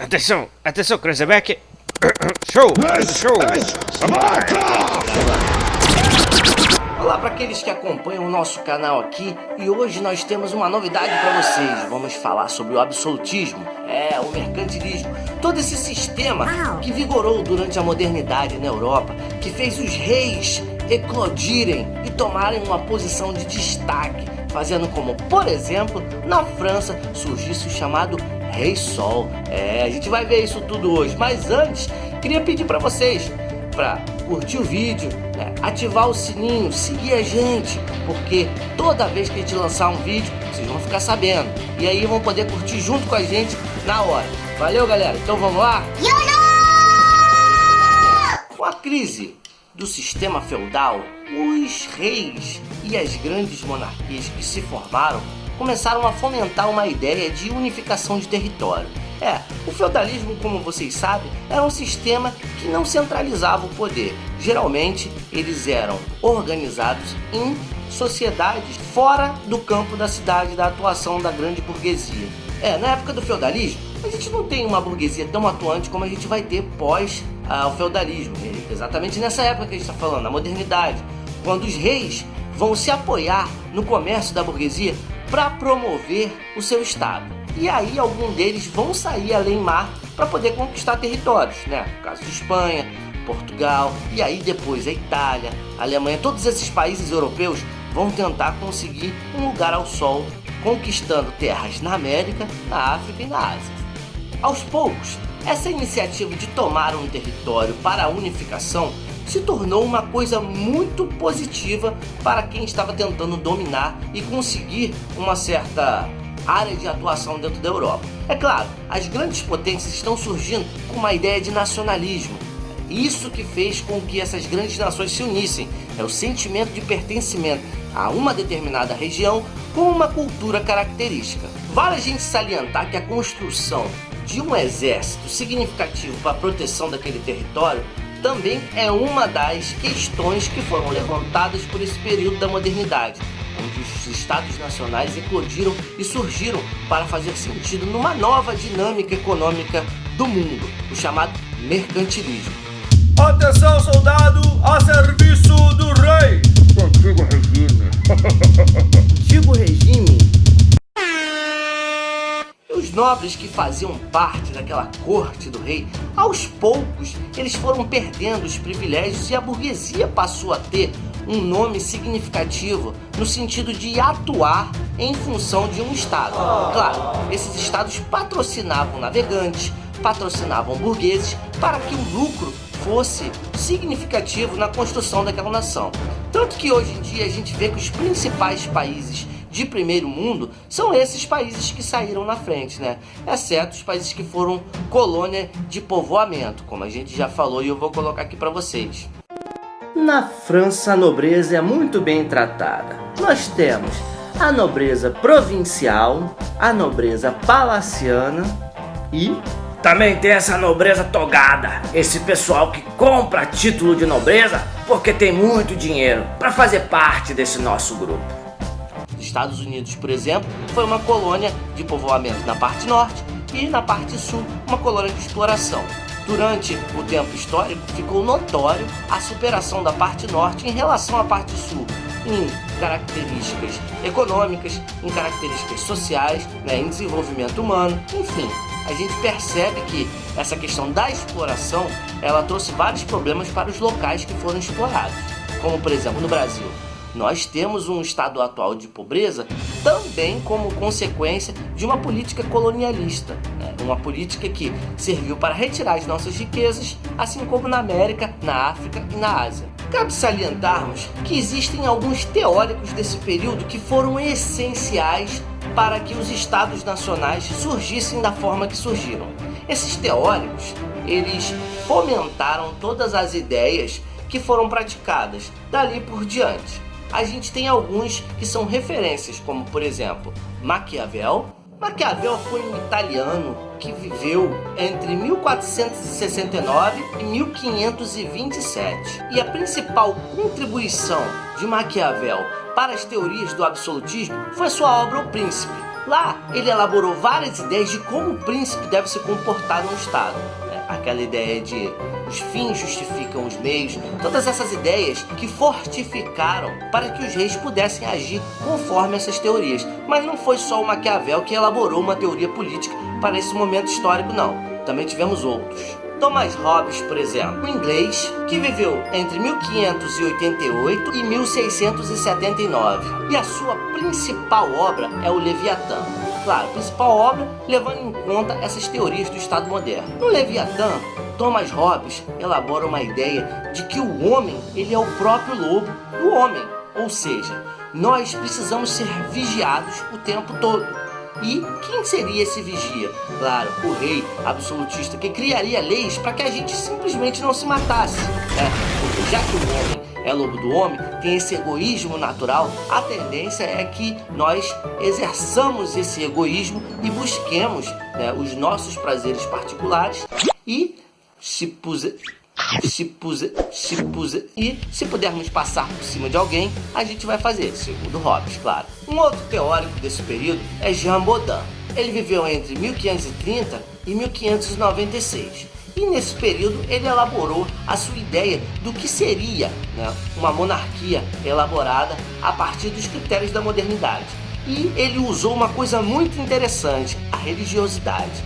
Atenção, atenção, Crazyback. Show, show. Olá para aqueles que acompanham o nosso canal aqui, e hoje nós temos uma novidade para vocês. Vamos falar sobre o absolutismo, o mercantilismo, todo esse sistema que vigorou durante a modernidade na Europa, que fez os reis eclodirem e tomarem uma posição de destaque, fazendo como, por exemplo, na França surgisse o chamado Rei Sol. A gente vai ver isso tudo hoje, mas antes queria pedir para vocês para curtir o vídeo, ativar o sininho, seguir a gente, porque toda vez que a gente lançar um vídeo, vocês vão ficar sabendo, e aí vão poder curtir junto com a gente na hora. Valeu, galera, então vamos lá? Com a crise do sistema feudal, os reis e as grandes monarquias que se formaram começaram a fomentar uma ideia de unificação de território. O feudalismo, como vocês sabem, era um sistema que não centralizava o poder. Geralmente, eles eram organizados em sociedades fora do campo da cidade, da atuação da grande burguesia. Na época do feudalismo, a gente não tem uma burguesia tão atuante como a gente vai ter pós o feudalismo. Exatamente nessa época que a gente está falando, na modernidade, quando os reis vão se apoiar no comércio da burguesia para promover o seu estado. E aí alguns deles vão sair além mar para poder conquistar territórios, No caso de Espanha, Portugal, e aí depois a Itália, a Alemanha, todos esses países europeus vão tentar conseguir um lugar ao sol, conquistando terras na América, na África e na Ásia. Aos poucos, essa iniciativa de tomar um território para a unificação se tornou uma coisa muito positiva para quem estava tentando dominar e conseguir uma certa área de atuação dentro da Europa. É claro, as grandes potências estão surgindo com uma ideia de nacionalismo. Isso que fez com que essas grandes nações se unissem. É o sentimento de pertencimento a uma determinada região com uma cultura característica. Vale a gente salientar que a construção de um exército significativo para a proteção daquele território também é uma das questões que foram levantadas por esse período da modernidade, onde os estados nacionais eclodiram e surgiram para fazer sentido numa nova dinâmica econômica do mundo, o chamado mercantilismo. Atenção, soldado, a serviço do rei! Antigo regime. Antigo regime. Os nobres que faziam parte daquela corte do rei, aos poucos eles foram perdendo os privilégios e a burguesia passou a ter um nome significativo no sentido de atuar em função de um estado. Claro, esses estados patrocinavam navegantes, patrocinavam burgueses para que o lucro fosse significativo na construção daquela nação. Tanto que hoje em dia a gente vê que os principais países de primeiro mundo são esses países que saíram na frente, Exceto os países que foram colônia de povoamento, como a gente já falou e eu vou colocar aqui para vocês. Na França, a nobreza é muito bem tratada. Nós temos a nobreza provincial, a nobreza palaciana e Também tem essa nobreza togada, esse pessoal que compra título de nobreza porque tem muito dinheiro para fazer parte desse nosso grupo. Estados Unidos, por exemplo, foi uma colônia de povoamento na parte norte e na parte sul uma colônia de exploração. Durante o tempo histórico ficou notório a superação da parte norte em relação à parte sul, em características econômicas, em características sociais, em desenvolvimento humano, enfim. A gente percebe que essa questão da exploração, ela trouxe vários problemas para os locais que foram explorados, como por exemplo no Brasil. Nós temos um estado atual de pobreza também como consequência de uma política colonialista, uma política que serviu para retirar as nossas riquezas, assim como na América, na África e na Ásia. Cabe salientarmos que existem alguns teóricos desse período que foram essenciais para que os estados nacionais surgissem da forma que surgiram. Esses teóricos, eles fomentaram todas as ideias que foram praticadas dali por diante. A gente tem alguns que são referências, como por exemplo, Maquiavel. Maquiavel foi um italiano que viveu entre 1469 e 1527. E a principal contribuição de Maquiavel para as teorias do absolutismo foi sua obra O Príncipe. Lá, ele elaborou várias ideias de como o príncipe deve se comportar no Estado. Aquela ideia de os fins justificam os meios, todas essas ideias que fortificaram para que os reis pudessem agir conforme essas teorias. Mas não foi só o Maquiavel que elaborou uma teoria política para esse momento histórico, não. Também tivemos outros. Thomas Hobbes, por exemplo, um inglês que viveu entre 1588 e 1679. E a sua principal obra é o Leviatã. Claro, principal obra levando em conta essas teorias do Estado moderno. No Leviatã, Thomas Hobbes elabora uma ideia de que o homem ele é o próprio lobo do homem. Ou seja, nós precisamos ser vigiados o tempo todo. E quem seria esse vigia? Claro, o rei absolutista que criaria leis para que a gente simplesmente não se matasse. Porque já que o homem é lobo do homem, tem esse egoísmo natural, a tendência é que nós exerçamos esse egoísmo e busquemos os nossos prazeres particulares e se pudermos passar por cima de alguém, a gente vai fazer, segundo Hobbes, claro. Um outro teórico desse período é Jean Bodin. Ele viveu entre 1530 e 1596. E nesse período ele elaborou a sua ideia do que seria uma monarquia elaborada a partir dos critérios da modernidade. E ele usou uma coisa muito interessante, a religiosidade.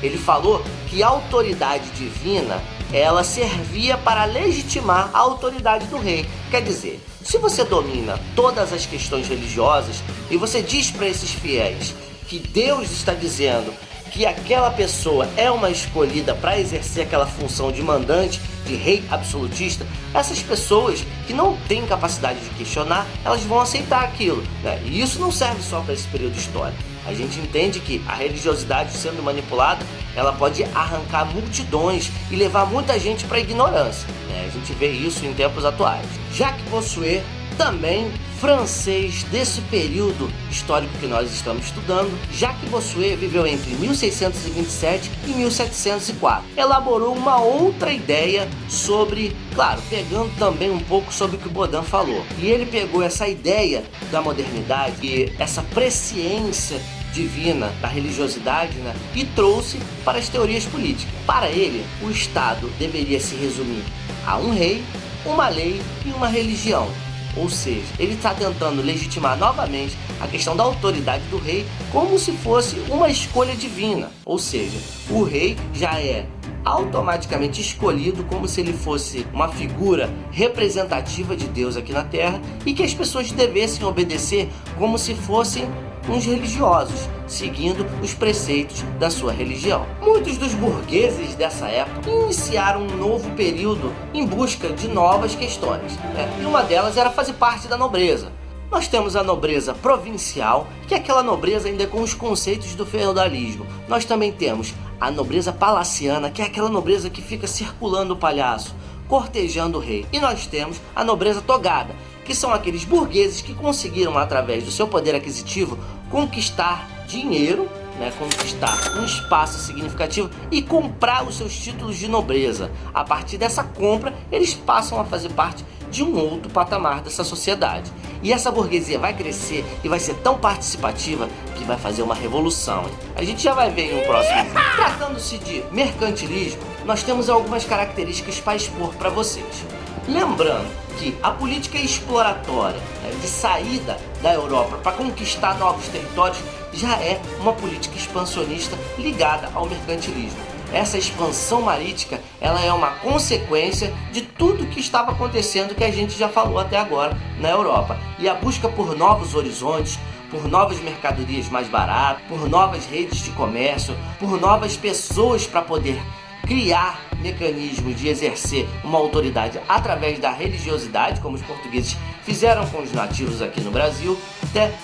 Ele falou que a autoridade divina ela servia para legitimar a autoridade do rei. Quer dizer, se você domina todas as questões religiosas e você diz para esses fiéis que Deus está dizendo que aquela pessoa é uma escolhida para exercer aquela função de mandante, de rei absolutista, essas pessoas que não têm capacidade de questionar, elas vão aceitar aquilo. E isso não serve só para esse período histórico. A gente entende que a religiosidade sendo manipulada, ela pode arrancar multidões e levar muita gente para a ignorância. A gente vê isso em tempos atuais. Jacques Bossuet, também francês desse período histórico que nós estamos estudando, Jacques Bossuet viveu entre 1627 e 1704. Elaborou uma outra ideia sobre, claro, pegando também um pouco sobre o que o Bodin falou. E ele pegou essa ideia da modernidade e essa presciência divina da religiosidade e trouxe para as teorias políticas. Para ele, o Estado deveria se resumir a um rei, uma lei e uma religião. Ou seja, ele está tentando legitimar novamente a questão da autoridade do rei como se fosse uma escolha divina. Ou seja, o rei já é automaticamente escolhido como se ele fosse uma figura representativa de Deus aqui na Terra e que as pessoas devessem obedecer como se fossem uns religiosos, seguindo os preceitos da sua religião. Muitos dos burgueses dessa época iniciaram um novo período em busca de novas questões, e uma delas era fazer parte da nobreza. Nós temos a nobreza provincial, que é aquela nobreza ainda com os conceitos do feudalismo. Nós também temos a nobreza palaciana, que é aquela nobreza que fica circulando o palhaço, cortejando o rei. E nós temos a nobreza togada, que são aqueles burgueses que conseguiram, através do seu poder aquisitivo, conquistar dinheiro, conquistar um espaço significativo e comprar os seus títulos de nobreza. A partir dessa compra, eles passam a fazer parte de um outro patamar dessa sociedade. E essa burguesia vai crescer e vai ser tão participativa que vai fazer uma revolução. A gente já vai ver em um próximo vídeo. Tratando-se de mercantilismo, nós temos algumas características para expor para vocês. Lembrando que a política exploratória de saída da Europa para conquistar novos territórios já é uma política expansionista ligada ao mercantilismo. Essa expansão marítima ela é uma consequência de tudo que estava acontecendo que a gente já falou até agora na Europa. E a busca por novos horizontes, por novas mercadorias mais baratas, por novas redes de comércio, por novas pessoas para poder criar mecanismos de exercer uma autoridade através da religiosidade, como os portugueses fizeram com os nativos aqui no Brasil,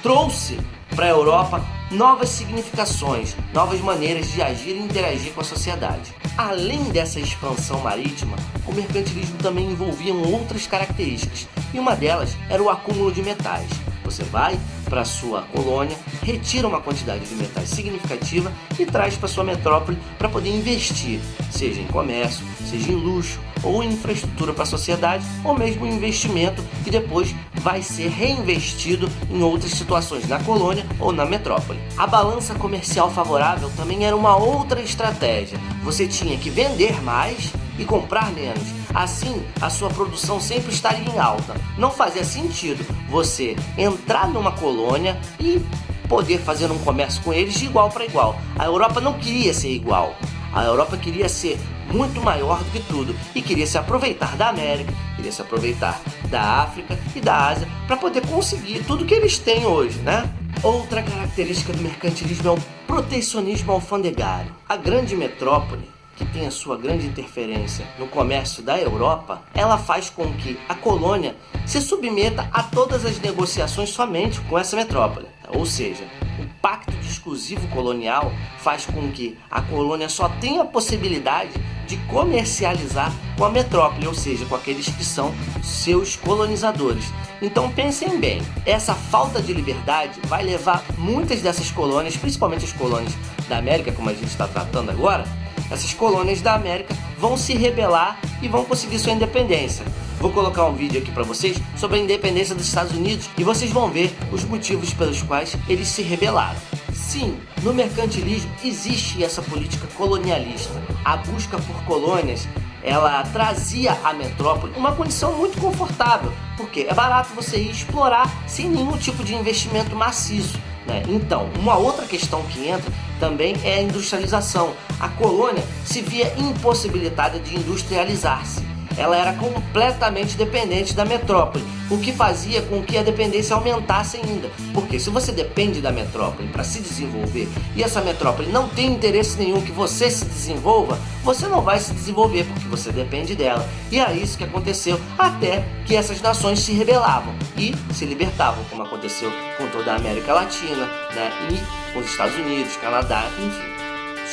trouxe para a Europa novas significações, novas maneiras de agir e interagir com a sociedade. Além dessa expansão marítima, o mercantilismo também envolvia outras características, e uma delas era o acúmulo de metais. Você vai para a sua colônia, retira uma quantidade de metais significativa e traz para sua metrópole para poder investir, seja em comércio, seja em luxo ou em infraestrutura para a sociedade, ou mesmo em investimento que depois vai ser reinvestido em outras situações na colônia ou na metrópole. A balança comercial favorável também era uma outra estratégia. Você tinha que vender mais e comprar menos. Assim, a sua produção sempre estaria em alta. Não fazia sentido você entrar numa colônia e poder fazer um comércio com eles de igual para igual. A Europa não queria ser igual. A Europa queria ser muito maior do que tudo e queria se aproveitar da América, queria se aproveitar da África e da Ásia para poder conseguir tudo que eles têm hoje, né? Outra característica do mercantilismo é o protecionismo alfandegário. A grande metrópole, que tem a sua grande interferência no comércio da Europa, ela faz com que a colônia se submeta a todas as negociações somente com essa metrópole. Ou seja, o pacto de exclusivo colonial faz com que a colônia só tenha a possibilidade de comercializar com a metrópole, ou seja, com aqueles que são seus colonizadores. Então pensem bem, essa falta de liberdade vai levar muitas dessas colônias, principalmente as colônias da América, como a gente está tratando agora, essas colônias da América vão se rebelar e vão conseguir sua independência. Vou colocar um vídeo aqui para vocês sobre a independência dos Estados Unidos e vocês vão ver os motivos pelos quais eles se rebelaram. Sim, no mercantilismo existe essa política colonialista. A busca por colônias, ela trazia à metrópole uma condição muito confortável, porque é barato você ir explorar sem nenhum tipo de investimento maciço, né? Então, uma outra questão que entra também é a industrialização. A colônia se via impossibilitada de industrializar-se. Ela era completamente dependente da metrópole, o que fazia com que a dependência aumentasse ainda. Porque se você depende da metrópole para se desenvolver e essa metrópole não tem interesse nenhum que você se desenvolva, você não vai se desenvolver porque você depende dela. E é isso que aconteceu até que essas nações se rebelavam e se libertavam, como aconteceu com toda a América Latina, né? E com os Estados Unidos, Canadá, enfim.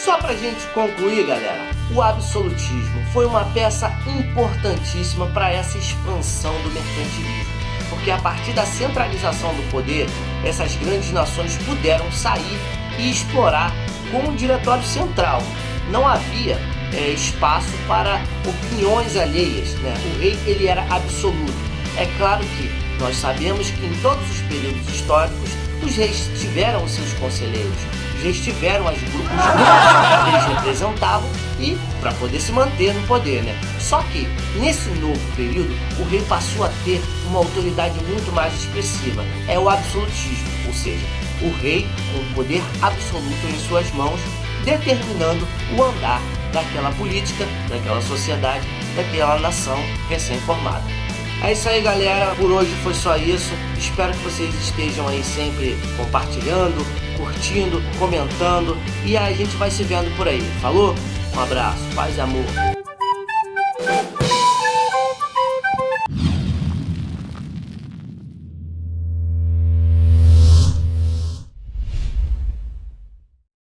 Só pra gente concluir, galera, o absolutismo foi uma peça importantíssima para essa expansão do mercantilismo, porque a partir da centralização do poder, essas grandes nações puderam sair e explorar com um diretório central. Não havia espaço para opiniões alheias, né? O rei, ele era absoluto. É claro que nós sabemos que em todos os períodos históricos os reis tiveram os seus conselheiros, os reis tiveram as grupos que eles representavam e para poder se manter no poder, né? Só que nesse novo período o rei passou a ter uma autoridade muito mais expressiva. É o absolutismo, ou seja, o rei com o poder absoluto em suas mãos, determinando o andar daquela política, daquela sociedade, daquela nação recém-formada. É isso aí, galera, por hoje foi só isso. Espero que vocês estejam aí sempre compartilhando, curtindo, comentando e a gente vai se vendo por aí. Falou? Um abraço, paz e amor.